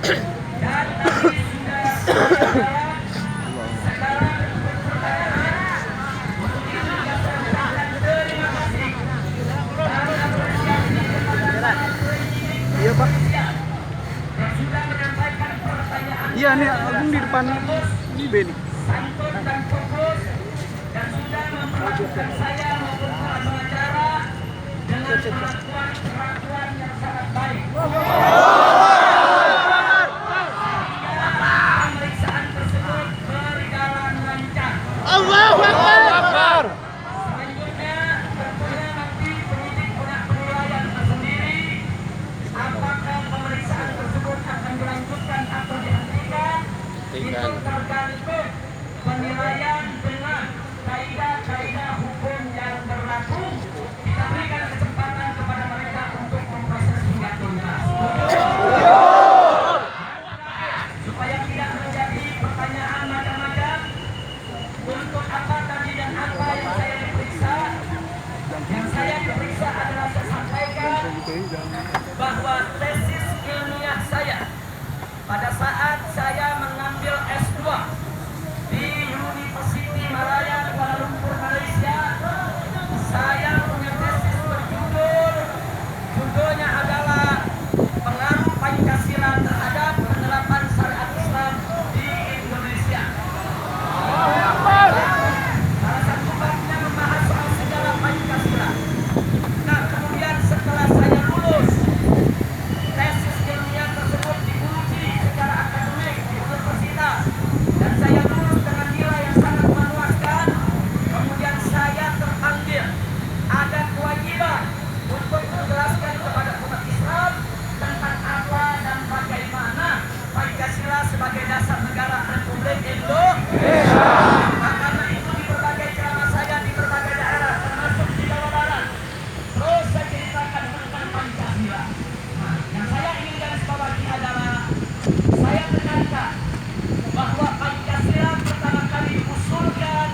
Dan tadi sudah saya sekarang pertanyaan juga saya ucapkan terima kasih dan apresiasi kepada Iya Pak. yang sudah menyampaikan pertanyaan. Iya nih Agung di depan ini Beni. Santun dan fokus dan sudah memperlakukan saya maupun para pengacara dengan perlakuan yang sangat baik. Pemeriksaan tersebut berjalan lancar. Allahu Akbar. Selanjutnya tentunya nanti penyidik punya penilaian tersendiri apakah pemeriksaan tersebut akan dilanjutkan atau dihentikan. Itu tergantung penilaian dengan kaidah-kaidah hukum yang berlaku. Kita berikan kesempatan kepada mereka untuk memproses hingga tuntas. Supaya tidak menjadi pertanyaan macam-macam, untuk apa tadi dan apa yang saya diperiksa. Yang saya diperiksa adalah saya sampaikan bahwa tesis ilmiah saya pada saat saya mengambil S2 di University Malaya Kuala Lumpur, Malaysia, saya punya tesis judulnya adalah pengaruh Pancasila terhadap penerapan syariat Islam di Indonesia. Salah satu babnya membahas soal sejarah Pancasila. Nah, kemudian setelah saya lulus, tesis ilmiah tersebut diuji secara akademik di universitas dan saya lulus dengan nilai yang sangat memuaskan. Kemudian saya terpanggil, ada kewajiban untuk menjelaskan kepada umat Islam tentang apa dan bagaimana Pancasila sebagai dasar negara Republik Indonesia. Karena itu di berbagai ceramah saya di berbagai daerah termasuk di Jawa Barat terus saya ceritakan tentang Pancasila. Nah, yang saya ingin garis bawahi adalah saya tekankan bahwa Pancasila pertama kali diusulkan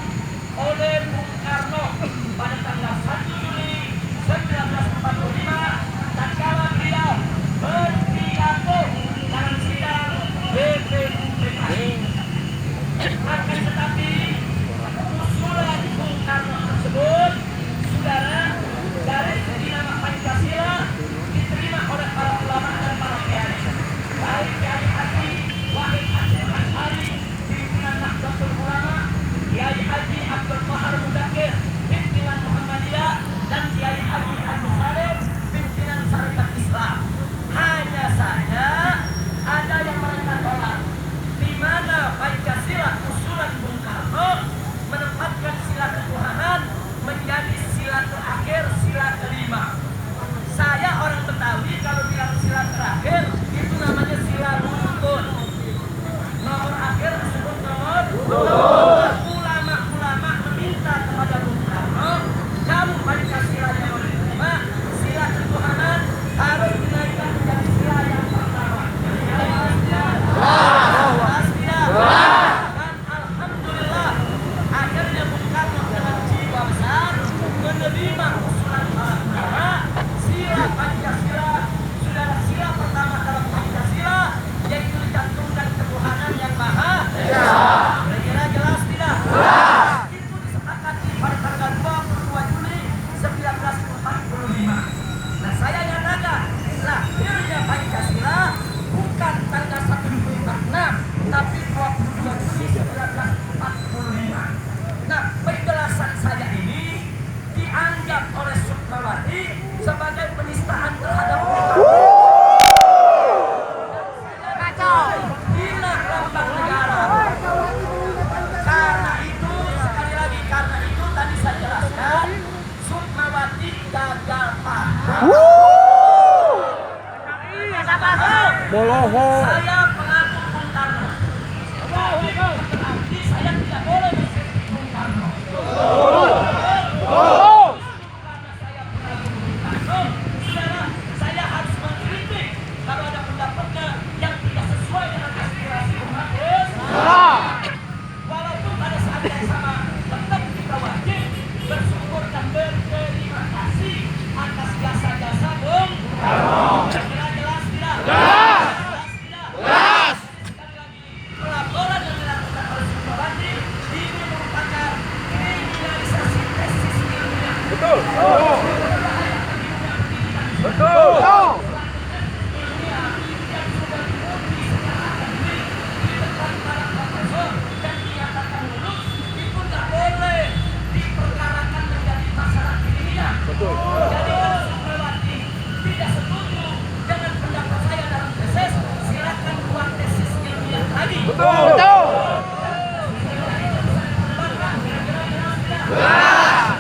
oleh Bung Karno pada tanggal 1 Juli 1945 tatkala beliau berpidato dalam sidang BPUPK. Akan tetapi usulan Bung Karno tersebut, saudara, dari segi nama Pancasila diterima oleh para ulama dan para kiai. Baik Kiai Haji Wahid Hasyim Asy'ari, pimpinan Nahdlatul Ulama, Kiai Haji Abdul Qahar Mudakir, pimpinan Muhammadiyah, dan Kiai Haji Abdul Salim, pimpinan Syarikat Islam. Hanya saja ada yang mereka tolak, di mana Pancasila usulan Bung Karno menempatkan sila ketuhanan menjadi sila terakhir, sila kelima. Saya orang Betawi kalau bilang sila terakhir itu namanya sila rukun. Nomor akhir disebut nomor rukun. Ulama-ulama meminta kepada Bung Karno, kamu Pancasila yang diterima, sila ketuhanan harus dinaikkan menjadi sila yang pertama. Dan alhamdulillah akhirnya Bung Karno dengan jiwa besar menerima usulan para ulama. Sila Pancasila sudah sila pertama dalam Pancasila, yaitu dicantumkan ketuhanan yang maha esa. Kira-kira jelas tidak? Itu disepakati pada tanggal 22 Juli 1945. Nah, saya nyatakan lahirnya Pancasila bukan tanggal 1 Juli 46, tapi 22 Juli 1945. Nah, penjelasan saya ini dianggap oleh Sukmawati sebagai penistaan terhadap hina lambang negara. Karena itu, sekali lagi, karena itu tadi saya jelaskan Sukmawati gagal paham. Boloho. Saya pengaku Bung Karno. Berarti saya tidak boleh mengkritik Bung Karno. Karena saya pengaku Bung Karno, saudara, saya harus mengkritik kalau ada pendapatnya yang tidak sesuai dengan aspirasi umat Islam. Walaupun pada saat yang sama tetap kita wajib bersyukur dan berterima kasih atas jasa-jasa Bung Karno. Kira jelas tidak? Jelas tidak? itu nggak boleh diperkarakan menjadi masalah ilmiah. Jadi kalau Sukmawati tidak setuju dengan pendapat saya dalam tesis, silakan buat tesis ilmiah lagi.